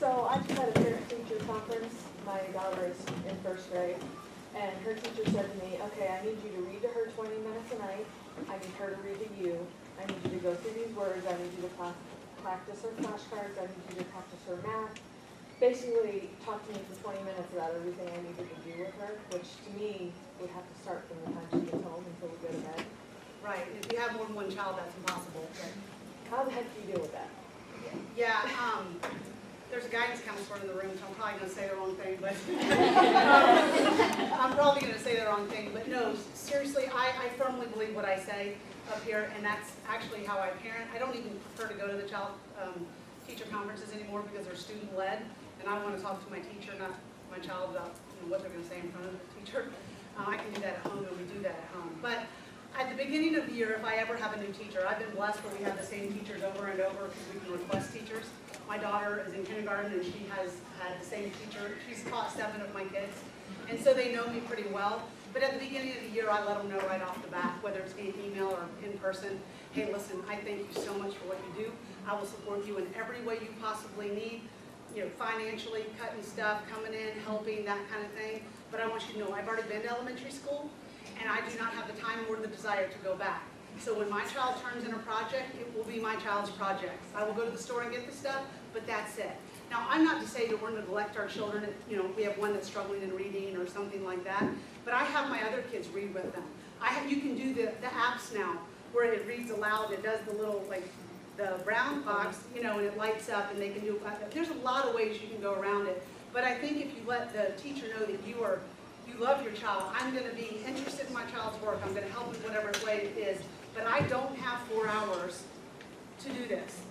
So I just had a parent-teacher conference. My daughter is in first grade, and her teacher said to me, okay, I need you to read to her 20 minutes a night. I need her to read to you. I need you to go through these words. I need you to practice her flashcards. I need you to practice her math. Basically, talk to me for 20 minutes about everything I needed to do with her, which to me would have to start from the time she gets home until we go to bed. Right. If you have more than one child, that's impossible. How the heck do you deal with that? Yeah. There's a guidance counselor in the room, so I'm probably going to say the wrong thing, but I'm probably going to say the wrong thing. But no, seriously, I firmly believe what I say up here, and that's actually how I parent. I don't even prefer to go to the child teacher conferences anymore because they're student-led, and I want to talk to my teacher, not my child, about what they're going to say in front of the teacher. I can do that at home, and we do that at home. But at the beginning of the year, if I ever have a new teacher, I've been blessed where we have the same teachers over and over because we can request teachers. My daughter is in kindergarten and she has had the same teacher. She's taught 7 of my kids. And so they know me pretty well. But at the beginning of the year, I let them know right off the bat, whether it's via email or in person, hey, listen, I thank you so much for what you do. I will support you in every way you possibly need, financially, cutting stuff, coming in, helping, that kind of thing. But I want you to know I've already been to elementary school, and I do not have the time or the desire to go back. So when my child turns in a project, it will be my child's project. I will go to the store and get the stuff, but that's it. Now, I'm not to say that we're going to neglect our children. We have one that's struggling in reading or something like that, but I have my other kids read with them. You can do the apps now where it reads aloud. It does the little, the brown box, and it lights up, and they can do. There's a lot of ways you can go around it. But I think if you let the teacher know that you love your child, I'm going to be interested in my child's work. I'm going to help in whatever way it is. But I don't have 4 hours to do this.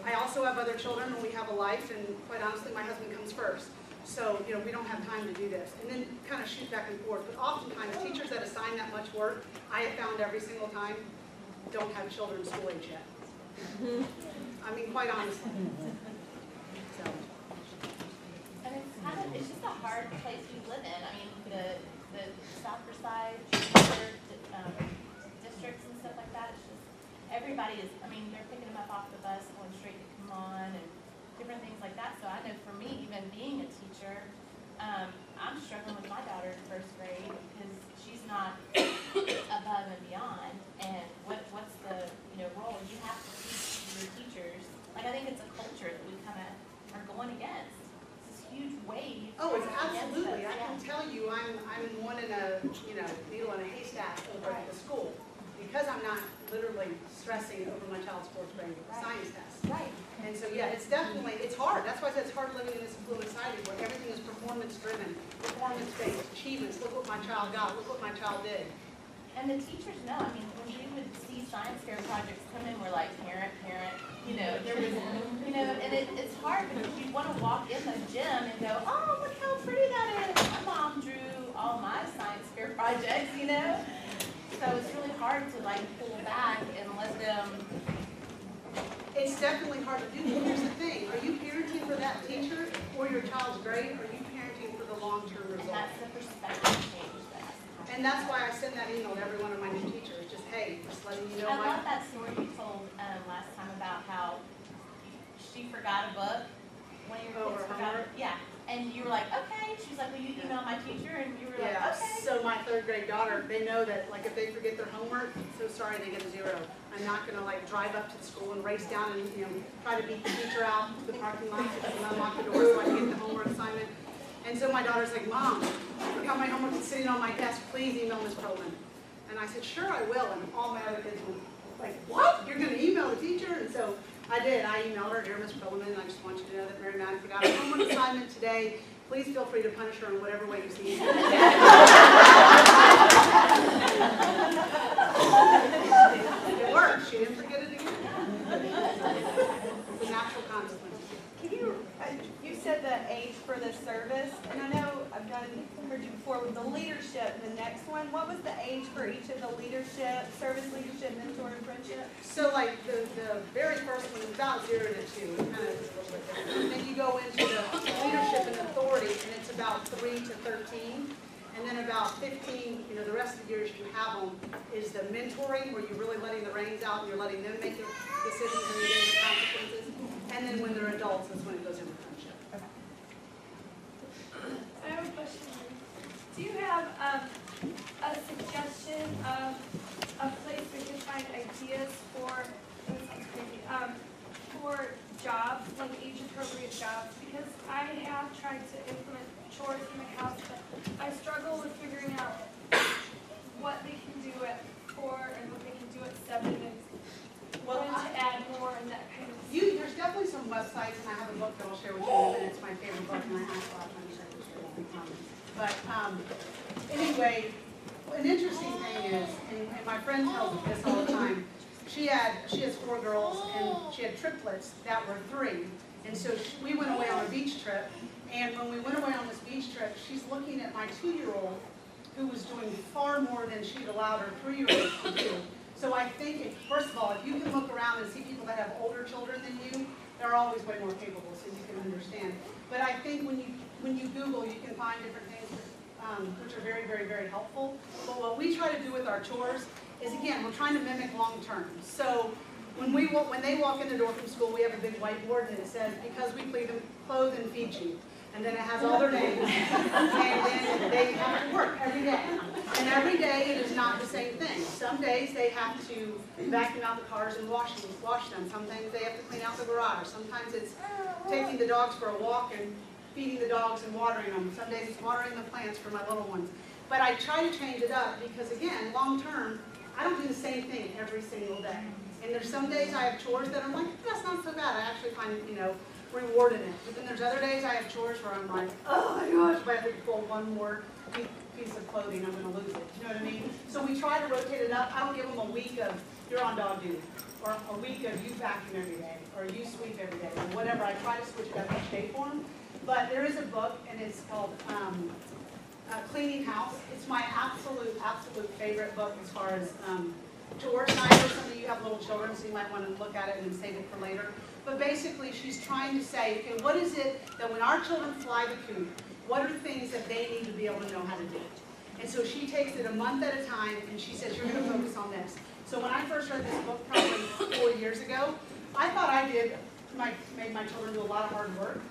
I also have other children, and we have a life, and quite honestly, my husband comes first. So, we don't have time to do this. And then kind of shoot back and forth. But oftentimes, teachers that assign that much work, I have found every single time, don't have children school age yet. I mean, quite honestly. So. And it's just a hard place we live in. I mean, the soccer side, districts and stuff like that, it's just, everybody is, they're picking them up off the bus, going straight to come on, and different things like that. So I know for me, even being a teacher, I'm struggling with my daughter in first grade because she's not above and beyond. And what's the role? You have to teach your teachers. I think it's a culture that we kind of are going against. Huge wave. Oh, it's absolutely. I can tell you, I'm one in a needle in a haystack over at the school because I'm not literally stressing over my child's 4th grade science test. Right. And so it's hard. That's why I said it's hard living in this fluid society where everything is performance driven, performance based, achievements. Look what my child got. Look what my child did. And the teachers know. When we would see science fair projects come in, we're like, parent. There was, and it's hard because you want to walk in the gym and go, oh, look how pretty that is. My mom drew all my science fair projects, So it's really hard to pull back and let them. It's definitely hard to do. But here's the thing: are you parenting for that teacher or your child's grade? Or are you parenting for the long-term result? And that's the perspective change that. And that's why I send that email to every one of my new teachers. Just hey, just letting you know. I love that story you told last time about how she forgot a book. One of your kids forgot it. Yeah. And you were like, okay. She was like, will you email my teacher? And you were like, okay. So my 3rd grade daughter, they know that if they forget their homework, so sorry, they get a 0. I'm not going to drive up to the school and race down and try to beat the teacher out to the parking lot and unlock the door so I can get the homework assignment. And so my daughter's like, Mom, look how my homework is sitting on my desk. Please email Ms. Perlman. And I said, sure, I will. And all my other kids were like, what? You're going to email the teacher? And so I did. I emailed her, dear Ms. Perlman, I just want you to know that Mary Madden forgot her homework assignment today. Please feel free to punish her in whatever way you see fit. It worked. She didn't forget it again. It's a natural consequence. Can you said the age for the service, and I know I've heard you before with the leadership, the next one. What was the age for each of the leadership, service leadership, mentor, and friendship? So the very first one is about 0 to 2. It kind of is a little bit different. And then you go into the leadership and authority, and it's about 3 to 13. And then about 15, the rest of the years you have them, is the mentoring, where you're really letting the reins out and you're letting them make the decisions and the consequences. And then when they're adults is when it goes into friendship. for jobs, like age-appropriate jobs, because I have tried to implement chores in my house, but I struggle with figuring out what they can do at 4 and what they can do at 7, and Well, when to add more and that kind of stuff. There's definitely some websites, and I have a book that I'll share with you in a minute. It's my favorite book, and I have a lot of time to share this with you. But anyway, an interesting thing is, and my friend tells me this all the time, she has 4 girls, and she had triplets that were 3. And so we went away on a beach trip, and when we went away on this beach trip, she's looking at my 2-year-old, who was doing far more than she'd allowed her 3-year-old to do. So I think, first of all, if you can look around and see people that have older children than you, they're always way more capable, so you can understand. But I think when you Google, you can find different things which are very, very, very helpful. But what we try to do with our chores is, again, we're trying to mimic long term. So when they walk in the door from school, we have a big whiteboard, and it says, because we clothe and feed you. And then it has all their names, and then they have to work every day. And every day it is not the same thing. Some days they have to vacuum out the cars and wash them. Sometimes they have to clean out the garage. Sometimes it's taking the dogs for a walk and feeding the dogs and watering them. Some days it's watering the plants for my little ones. But I try to change it up because, again, long term, I don't do the same thing every single day. And there's some days I have chores that I'm like, that's not so bad. I actually find, reward in it. But then there's other days I have chores where I'm like, oh my gosh, if I have to pull one more piece of clothing, I'm going to lose it. You know what I mean? So we try to rotate it up. I don't give them a week of, you're on dog duty, or a week of you vacuum every day, or you sweep every day, or whatever. I try to switch it up each day for them. But there is a book, and it's called Cleaning House. It's my absolute favorite book as far as chores. And I know some of you have little children, so you might want to look at it and then save it for later. But basically, she's trying to say, okay, what is it that when our children fly the coop, what are things that they need to be able to know how to do? And so she takes it a month at a time, and she says, you're going to focus on this. So when I first read this book probably 4 years ago, I thought I made my children do a lot of hard work.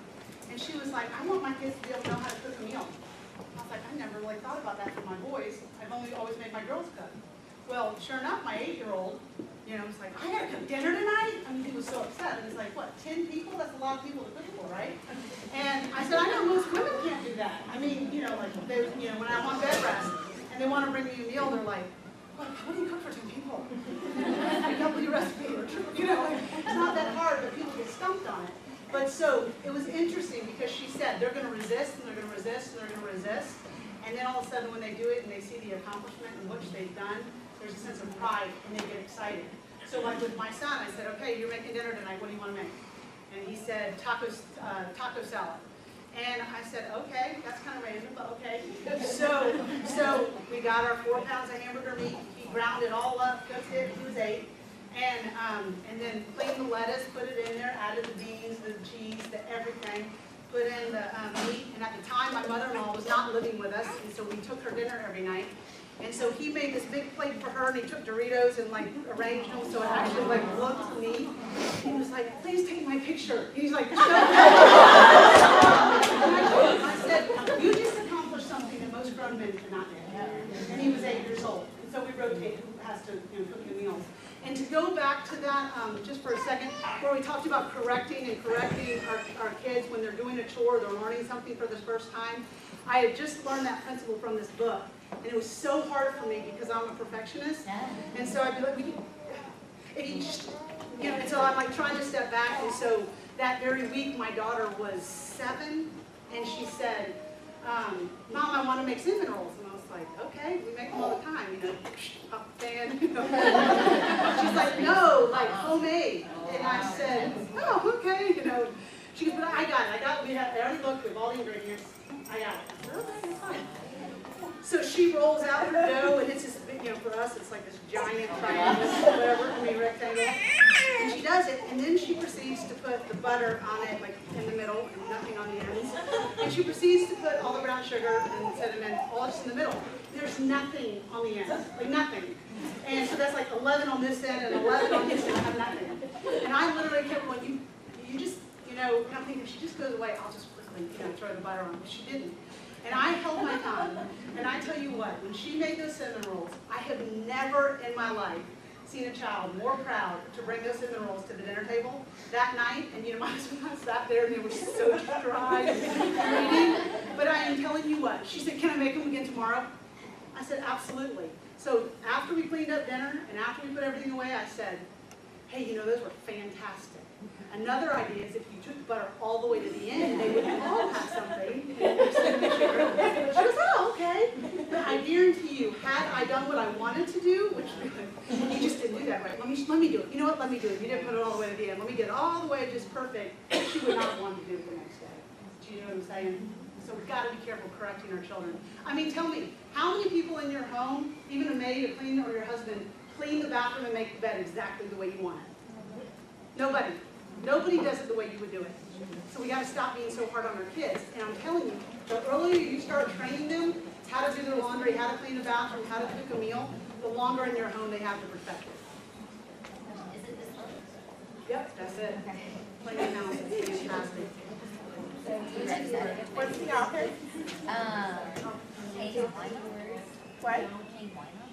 And she was like, I want my kids to be able to know how to cook a meal. I was like, I never really thought about that for my boys. I've always made my girls cook. Well, sure enough, my 8-year-old, was like, I gotta cook dinner tonight? I mean, he was so upset. And he's like, what, 10 people? That's a lot of people to cook for, right? And I said, I know most women can't do that. I mean, when I'm on bed rest and they want to bring me a meal, they're like, what do you cook for 10 people? A double recipe or triple, it's not that hard, but people get stumped on it. But so it was interesting because she said they're going to resist and they're going to resist and they're going to resist. And then all of a sudden when they do it and they see the accomplishment and what they've done, there's a sense of pride and they get excited. So like with my son, I said, okay, you're making dinner tonight. What do you want to make? And he said taco salad. And I said, okay, that's kind of random, but okay. So we got our 4 pounds of hamburger meat. He ground it all up, cooked it. He was 8. And then cleaned the lettuce, put it in there, added the beans, the cheese, the everything, put in the meat. And at the time, my mother-in-law was not living with us, and so we took her dinner every night. And so he made this big plate for her, and he took Doritos and arranged them so it actually looked neat. He was like, please take my picture. He's like, I said, you just accomplished something that most grown men cannot do. And he was 8 years old. And so we rotate who has to cook the meals. And to go back to that just for a second, where we talked about correcting our kids when they're doing a chore, they're learning something for the first time. I had just learned that principle from this book, and it was so hard for me because I'm a perfectionist. And so I'd be like, and so I'm trying to step back. And so that very week, my daughter was 7, and she said, Mom, I want to make cinnamon rolls. And I was like, okay, we make them all the time, pop the pan. She's like, no, homemade. And I said, oh, okay, She goes, but I got it. I already looked at all the ingredients. I got it. I said, okay, that's fine. So she rolls out her dough, and it's this big, for us, it's like this giant triangle, whatever, rectangle. And she does it, and then she proceeds to put the butter on it, in the middle, and nothing on the ends. And she proceeds to put all the brown sugar and cinnamon all just in the middle. There's nothing on the ends, nothing. And so that's 11 on this end and 11 on this end. I have nothing. And I literally kept going, you just, and I'm thinking, if she just goes away, I'll just quickly, throw the butter on. But she didn't. And I held my tongue. And I tell you what, when she made those cinnamon rolls, I have never in my life seen a child more proud to bring those cinnamon rolls to the dinner table that night, and you know, my husband and I sat there and they were so dry and reading. But I am telling you what, she said, can I make them again tomorrow? I said, absolutely. So after we cleaned up dinner and after we put everything away, I said, hey, you know, those were fantastic. Another idea is if you took the butter all the way to the end, they would all have something. She goes, oh, okay. But I guarantee you, had I done what I wanted to do, which you just didn't do that right. Let me do it. You know what? Let me do it. You didn't put it all the way to the end. Let me get it all the way just perfect. She would not want to do it the next day. Do you know what I'm saying? So we've got to be careful correcting our children. I mean, tell me, how many people in your home, even a maid, a cleaner, or your husband, clean the bathroom and make the bed exactly the way you want it? Nobody. Nobody does it the way you would do it. So we got to stop being so hard on our kids. And I'm telling you, the earlier you start training them how to do their laundry, how to clean the bathroom, how to cook a meal, the longer in your home they have to perfect it. Is it this one? Yep, that's it. Plain analysis is fantastic. What's the author? Kate Weiner. What? Kate Weiner.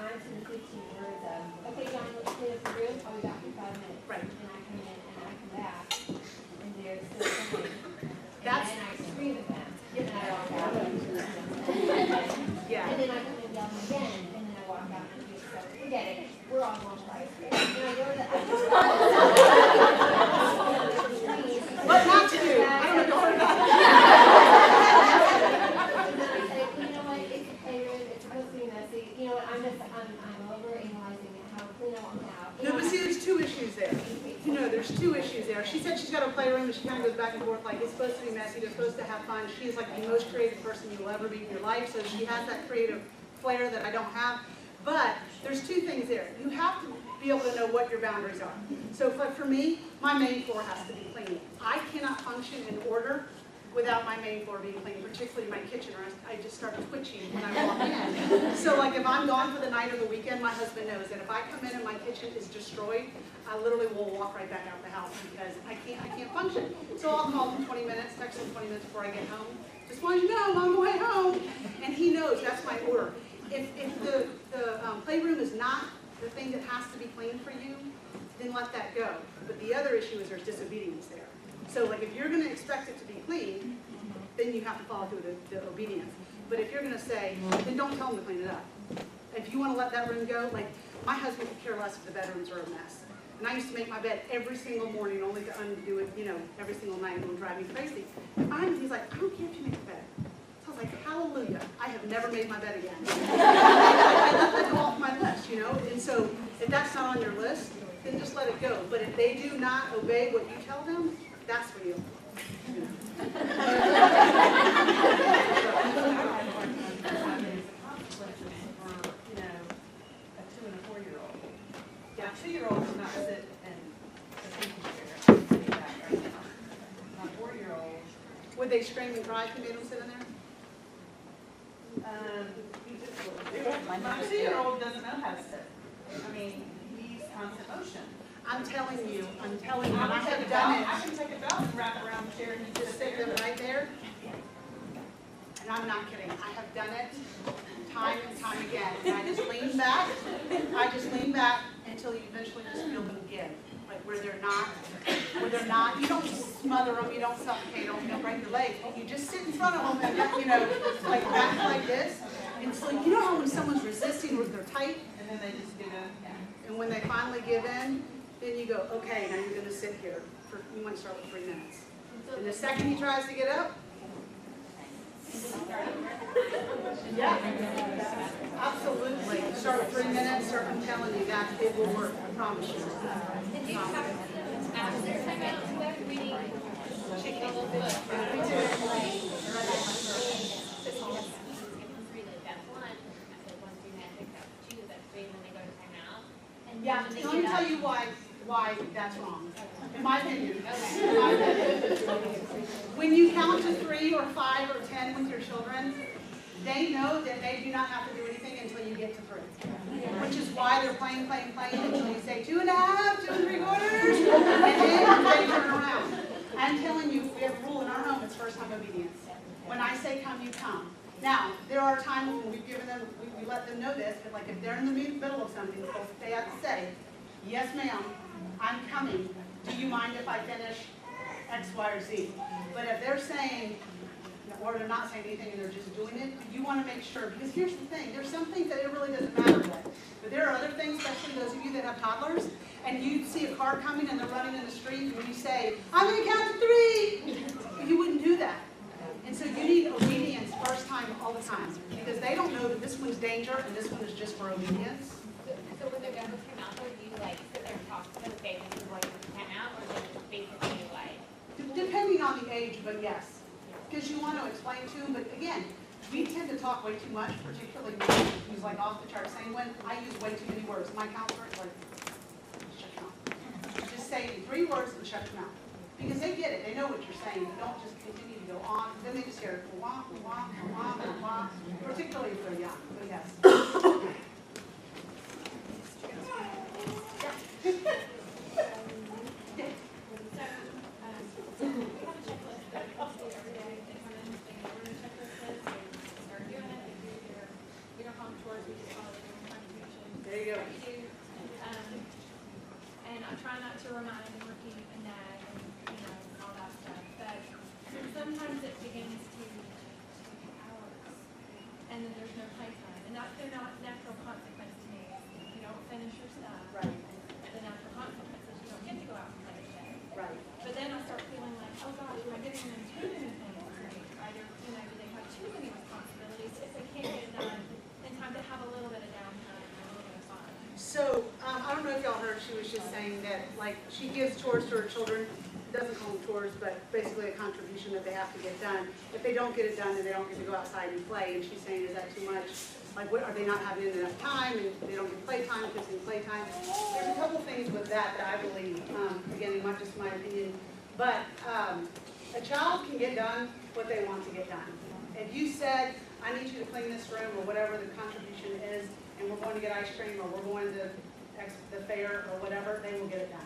I'm to the 15 words of, okay, John, let's clean up the room. I'll be back in 5 minutes. Right. And I come in and I come back, and they're still cleaning. And That's- then I scream at them, and I walk out. Yeah. And then I come and yell again, and then I walk out and just go, forget it, we're on lunch break. And I know that I just What not to do? I don't know what about it. And then I say, you know what, it's a playroom, it's supposed to be messy. You know what, I'm over-analyzing it, how clean I want the house. No, but see, there's two issues there. You know, there's two issues there. She said she's got a playroom and she kind of goes back and forth like it's supposed to be messy, they're supposed to have fun. She is like the most creative person you'll ever be in your life, so she has that creative flair that I don't have. But there's two things there. You have to be able to know what your boundaries are. So for me, my main floor has to be clean. I cannot function in order without my main floor being clean, particularly my kitchen, or I just start twitching when I walk in. So like if I'm gone for the night or the weekend, my husband knows that if I come in and my kitchen is destroyed, I literally will walk right back out the house because I can't function. So I'll call him 20 minutes, text him 20 minutes before I get home. Just want you to know I'm on the way home. And he knows that's my order. If the playroom is not the thing that has to be clean for you, then let that go. But the other issue is there's disobedience there. So like if you're going to expect it to be clean, then you have to follow through the obedience. But if you're going to say, then don't tell them to clean it up. If you want to let that room go, like my husband could care less if the bedrooms are a mess. And I used to make my bed every single morning only to undo it, you know, every single night and it would drive me crazy. And he's like, I don't care if you make the bed. So I was like, hallelujah, I have never made my bed again. I let that go off my list, you know. And so if that's not on your list, then just let it go. But if they do not obey what you tell them, that's for you. Yeah, 2-year-olds do not sit in the thinking chair. My 4-year-old, Would they scream and cry if you made them sit in there? my 2-year-old doesn't know how to sit. I mean, he's constant motion. I'm telling you, I have I done can take a belt and wrap it around the chair and you it. Just stick them right there. And I'm not kidding. I have done it time and time again. And I just lean back. Until you eventually just feel them give. Like where they're not, you don't smother them, you don't suffocate them, you don't break their legs. You just sit in front of them and, you know, like back like this. And so you know how when someone's resisting or they're tight? and then they just give in. And when they finally give in, then you go, okay, now you're going to sit here. You want to start with 3 minutes. And the second he tries to get up, yeah, absolutely. Start with 3 minutes. I'm telling you that it will work. I promise you. Yeah, let me tell you why that's wrong. In my opinion. When you count to 3 or 5 or 10 with your children, they know that they do not have to do anything until you get to 3. Which is why they're playing until you say 2 1/2, 2 3/4, and then they turn around. I'm telling you, we have a rule in our home, it's first time obedience. When I say come, you come. Now, there are times when we've given them, we let them know this, but like if they're in the middle of something, they have to say, yes ma'am, I'm coming, do you mind if I finish X, Y, or Z? But if they're saying, or they're not saying anything and they're just doing it, you want to make sure, because here's the thing, there's some things that it really doesn't matter with. But there are other things, especially those of you that have toddlers, and you see a car coming and they're running in the street and you say, I'm going to count to 3. You wouldn't do that. And so you need obedience first time all the time, because they don't know that this one's danger and this one is just for obedience. So when the numbers come out, do you like sit there and talk to them and say this is what you come out, or just basically like? Depending on the age, but yes. Because you want to explain to them, but again, we tend to talk way too much, particularly me, who's like off the chart, saying when I use way too many words. My counselor is like, shut your mouth. Just say 3 words and shut your mouth. Because they get it, they know what you're saying. You don't just continue to go on, then they just hear wah, wah, wah, wah, wah, particularly if they're young, but yes. There you go. And I try not to remind and repeat and nag and, all that stuff. But sometimes it begins to take hours, and then there's no playtime. And they're not natural consequences to me. If you don't finish your stuff, Right. the natural consequences, you don't get to go out and play today. Right. But then I start feeling like, oh gosh, am I giving them too many things? Either, do they have too many responsibilities if they can't get it done in time to have a little bit of downtime and a little bit of fun? So, I don't know if y'all heard, she was just saying that, like, she gives chores to her children, doesn't call them chores, but basically a contribution that they have to get done. If they don't get it done, then they don't get to go outside and play, and she's saying, is that too much? Like, what, are they not having enough time, and they don't get playtime, if it's in playtime? There's a couple things with that I believe, again, not just my opinion, but a child can get done what they want to get done. If you said, I need you to clean this room, or whatever the contribution is, and we're going to get ice cream, or we're going to the fair, or whatever, they will get it done.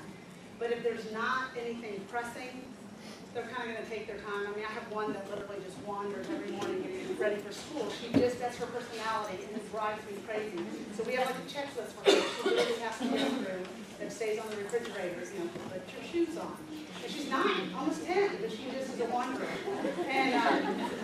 But if there's not anything pressing, they're kind of going to take their time. I mean, I have one that literally just wanders every morning getting ready for school. That's her personality, and it drives me crazy. So we have like a checklist for her. She literally has to get through that stays on the refrigerator. Put your shoes on. And she's 9, almost 10, but she just is a wanderer. And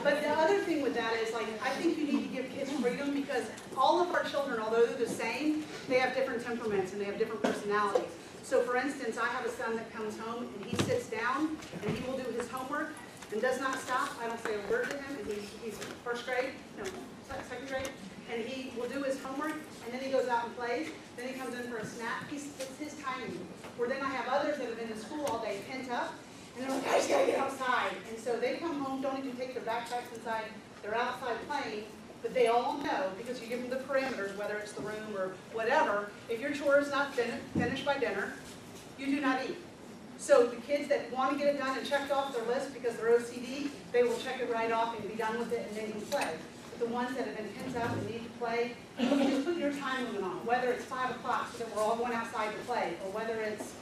but the other thing with that is, like, I think you need to give kids freedom, because all of our children, although they're the same, they have different temperaments and they have different personalities. So for instance, I have a son that comes home and he sits down and he will do his homework and does not stop. I don't say a word to him, and he's first grade, no, second grade, and he will do his homework, and then he goes out and plays. Then he comes in for a snack. It's his timing. Where then I have others that have been in school all day pent up, and they're like, I just gotta get outside. And so they come home, don't even take their backpacks inside. They're outside playing, but they all know, because you give them the parameters, whether it's the room or whatever. If your chore is not finished by dinner, you do not eat. So the kids that want to get it done and checked off their list because they're OCD, they will check it right off and be done with it, and then you play. But the ones that have been pent up and need to play, you just put your time limit on, whether it's 5 o'clock so that we're all going outside to play, or whether it's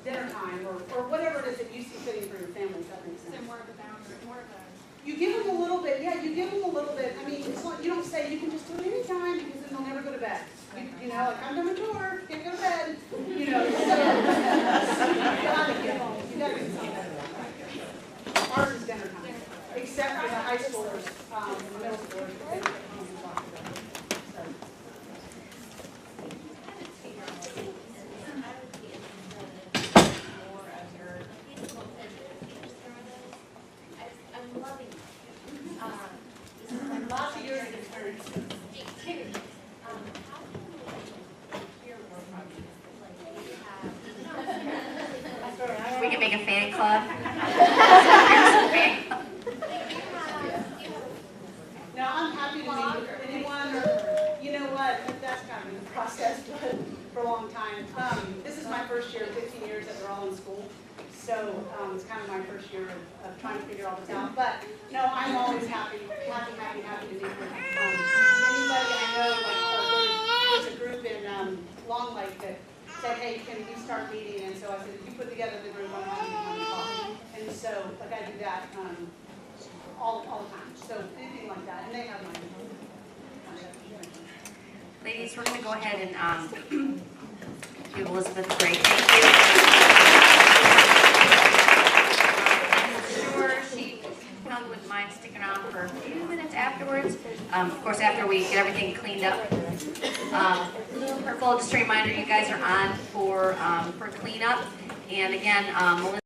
dinner time, or whatever it is that you see fitting for your family, if that makes sense. So more of a boundary, more of a. You give them a little bit, yeah, you give them a little bit. I mean, it's not, you don't say you can just do it any time, because then they'll never go to bed. You know, like, I'm done with chore, can't go to bed. You know, so you gotta get home. You gotta get something. Ours is dinner time, except for the high schoolers, the middle schoolers. They get home and talk to them. So. I'm loving it. This is my lots of years of experience. We can make a fan club. Now, I'm happy to meet with anyone, or, you know what, that's kind of been the process for a long time. This is my first year, 15 years that they're all in school. So it's kind of my first year of trying to figure all this out. But no, I'm always happy to meet with anybody I know. Like, there's a group in Long Lake that said, hey, can we start meeting? And so I said, if you put together the group, I'm happy to come and talk. And so, like, I do that all the time. So anything like that, and they have my ladies, we're gonna go ahead and, give Elizabeth a break. Thank you. I'm sure she probably wouldn't mind sticking around for a few minutes afterwards. Of course, after we get everything cleaned up. Just a reminder, you guys are on for cleanup. And again, Melissa